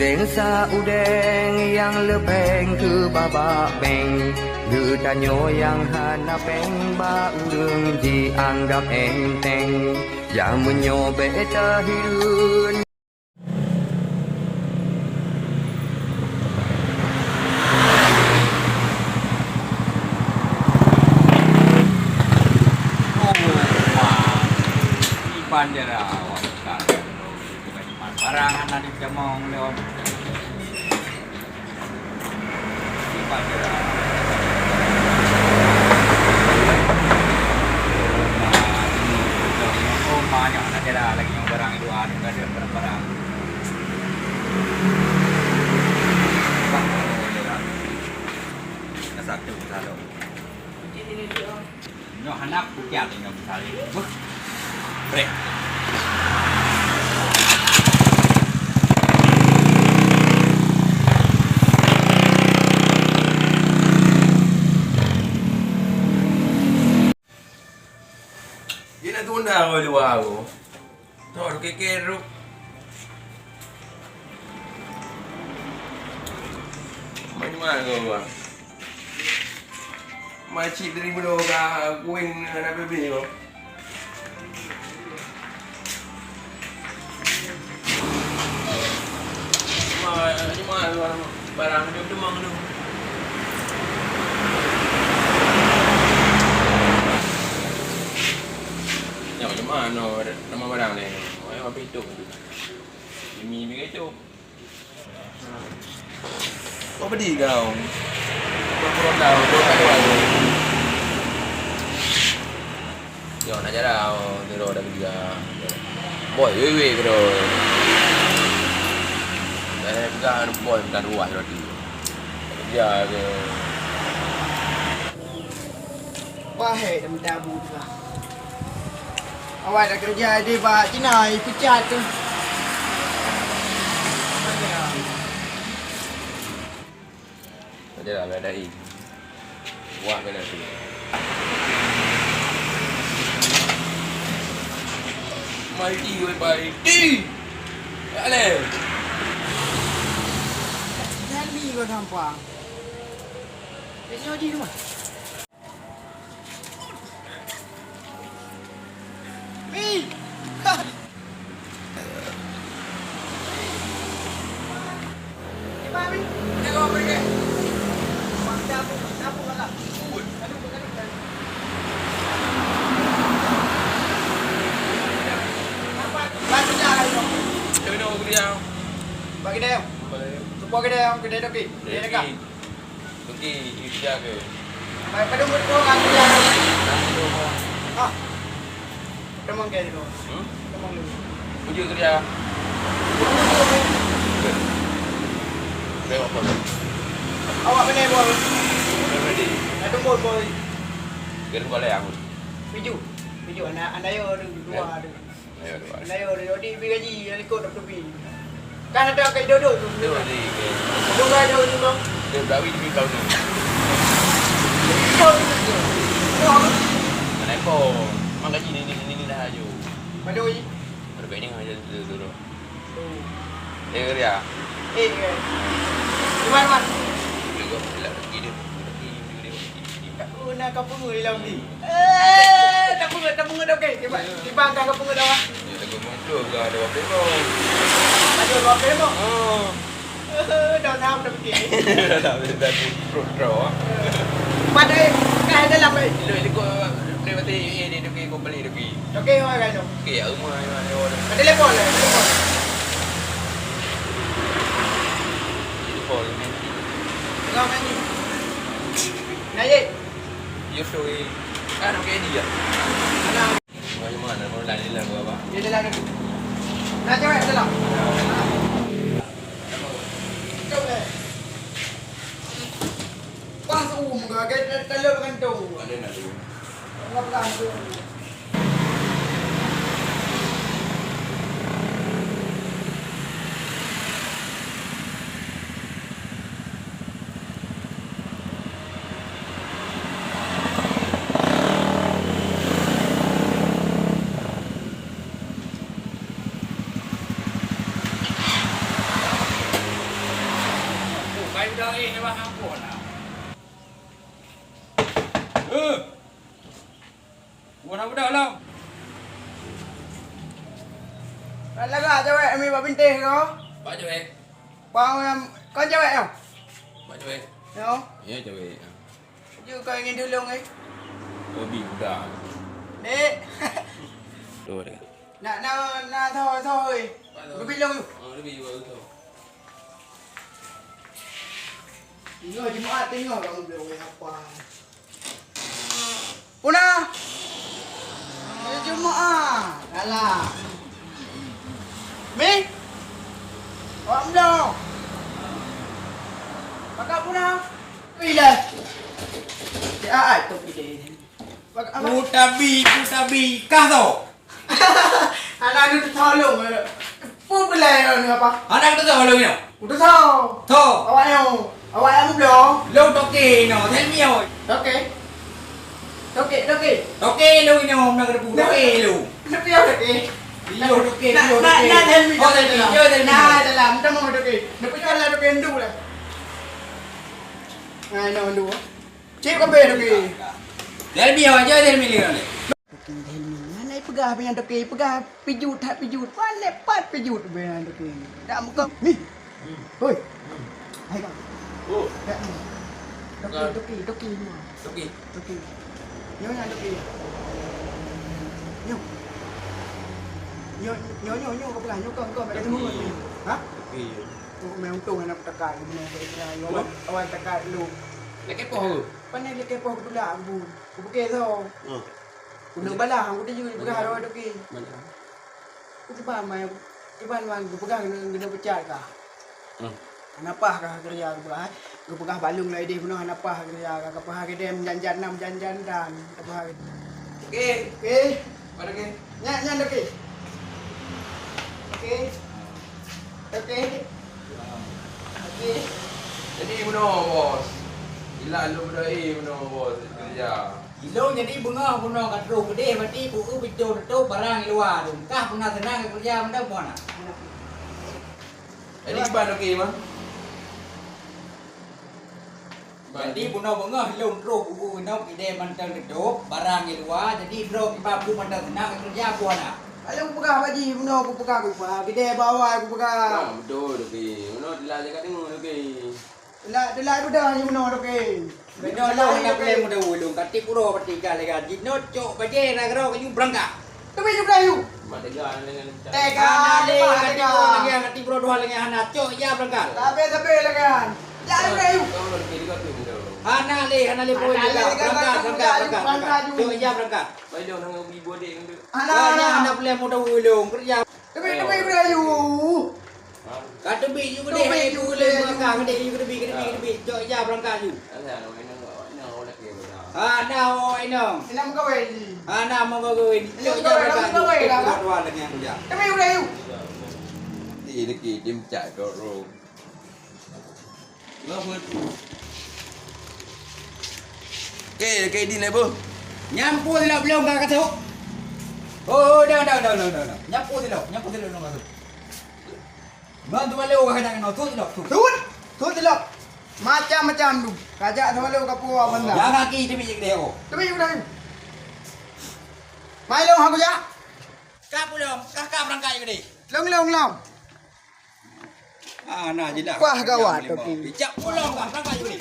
Udeng sa udeng yang lepeng ke babak beng, getanyo yang hanapeng ba urang dianggap enteng, yang menyobek tahirun. Bandera barangan nanti jamong leon di bandera oh banyak nanti ada lagi yang barang itu ada nggak ada barang satu satu nyo hanap bukiat nyo misalnya break. Ginatunda ako luwa ako. Toro kikero. Mana ko ba? Macam dari mana ka kuin na bebe ko. Barang dia demang tu. Ya macam mana nama barang ni? Ayam apa itu? Ini begitu. Kau beli kau? Kau tahu? Kau tahu apa? Jangan aja dah. Ni roda dia. Boy, wewe kau. Bukan boy, bukan ruah roti. Kerja ke. Wahai dah mendabu juga. Awak dah kerja di Pak Cina, pecat tu. Kerja dah ada ini. Wah, kena tu. Mari we pai. Ale. Jadi kau nampak. Besok di rumah. Hei. Mami, tengok pergi. Dapur kakak. Bantu jalan kau. Dia nak kerja. Bagi dia. Supaya kedai doki. Dia dekat. Okey, kerja ke? Baik pada umur kau kan dia. Ah. Demang ke dulu. Demang dulu. Kerja kerja. Berapa apa? Awak benar boy. Ready. Ada boy. Kira boleh aku. Biju anak yo dua ada. Ayo dua. Anak yo di gaji ikut doktor bi. Kan ada kai dodo tu. Dia ni. Dua ada tu bang. Dia dawi di kau ni. Kenapa? Mak gaji ni dah aju. Padoi. Berapa ini aja dulu. Kerja. Di mana? Juga lagi dia. Nak kau pungut dalam ni. Tak pungut dah okey. Tiba kan kau pungut dah. Ya tak motor ke ada apa demo. Ada apa demo? Oh. Dah tahu dah pergi. Dah pro. Pada kan dalam ni. Dia kau lewati ini dia kau beli lagi. Okey orang kan tu. Okey, rumah mana orang. Ada telefon lah. Telefon ni. Kau main ni. Naik. You show it. Kan okey dia. Anak. Mana mau lari lah apa? Dia dalam ni. Nak cewek dalam. Coba. Pas ke kita telur kan tu. Ada nak tu. Enggak pelan tu. udah ini mah ampun. Buat apa dah lah? Laga cewek mi ba bintih kau. Pak cewek. Bang yang kau cewek kau. Pak cewek. Yo. Ya cewek. You kau ingin tolong eh? Lebih mudah. Dek. Tuh dia. Nak thôi. Lebih long. Lebih juga tu. Tengok Jumaat tengok kau belum apa. Puna. Ya Jumaat. Alah. Mi. Om dong. Pakak puna. Bila. Ya itu ide. Putabi kah tau? Anak itu tolong. Pun belai ni apa? Anak tu tahu lagi no. Udah tahu. Tahu. Awak yang belum. Lâu toke no, tell me oi. Okey. Okey. Toke lu ini om nak rebu. Toke lu. Nak dia okey. Iyo toke, Nak iyo toke. nak tell me. Oh, tell me, yo tell me. Nah, dalam dah mau okey. Nak pergi lah okey ndu lah. Nah, no ndu. Cik kau ber okey. Tell me oi, yo tell me lihat ni. Mana pegah punya okey, pegah pijut tak pijut. Mana pat pijut punya okey. Tak muka. Ni. Hoi. Hai kau. Oh. Toki. Toki. Toki. Nhớ nha Toki. Nhớ có phải nhớ con mẹ cái thứ gì? Hả? Toki. Mẹ ông tuh anak tekai mẹ cái nhớ awal tekai lu. Lagi apa? Panai leke po ko la bu. Ko ke so. Kuno bala ko di yun pagah ro Toki. Mana? Ko ba mai ko ban wan ko pagah ngene pecah ka. Kenapa kah kerja gua? Gua pegah balung lah ide puno kenapa kerja ka pegah ke dem janjan dan pegah. Okey. Pada ke? Nya okey. Okey. Jadi mana bos? Gila lu berdua mana bos kerja. Ilo jadi bunga puno katru gede mati buku bijo tu barang luar. Kah puna senang kerja mana bona. Jadi ban okey mah? Jadi puno bunga hilung tru buku no gede mantan gedok barang luar. Jadi bro kita pu mantan senang kerja bona. Alam ko pegah baji puno ko pegah ko pa. Gede bawah ko pegah. Betul okey. Mana dia jaga tengok okey. Delai budak ni puno okey. Bino lo na play mo daw ulong kati puro pati kalaga. Dino cok baje na garo kayu berangka. Tapi juga you. Mak tegar dengan Tega Ale kati tega. puro lagi kati puro dua lagi hana cok ya berangka. Tapi lah kan. Ya juga you. Kau nak kiri kau tu benda. Hana le puro berangka. Cok ya berangka. Baik dah nak pergi bodek dengan tu. Hana play mo daw ulong kerja. Tapi juga you. Kata bi you gede hai you le berangka gede you gede cok ya berangka you. Asal nak main nak nak ke benda. Hana o ino. Ilam kau ni. Hana mo gagawin. Cok ya berangka. Dua lagi yang kerja. Tapi juga you. Di lagi dia mencak kau ro. Ngapa tu? Okey di level. Nyampu sila belum kak kasuk. Oh, dah. Nyampu sila belum kasuk. Bantu balik orang nak no tu. Tut dilok. Macam-macam tu. Kajak sama lu kapu benda. Ya kaki dia bijak dia oh. Tapi juga you. Mai long aku ya. Kak belum, kakak berangkat je Long. Ah, nah je dah. Wah, gawat, okey. Bijak pulang kak berangkat je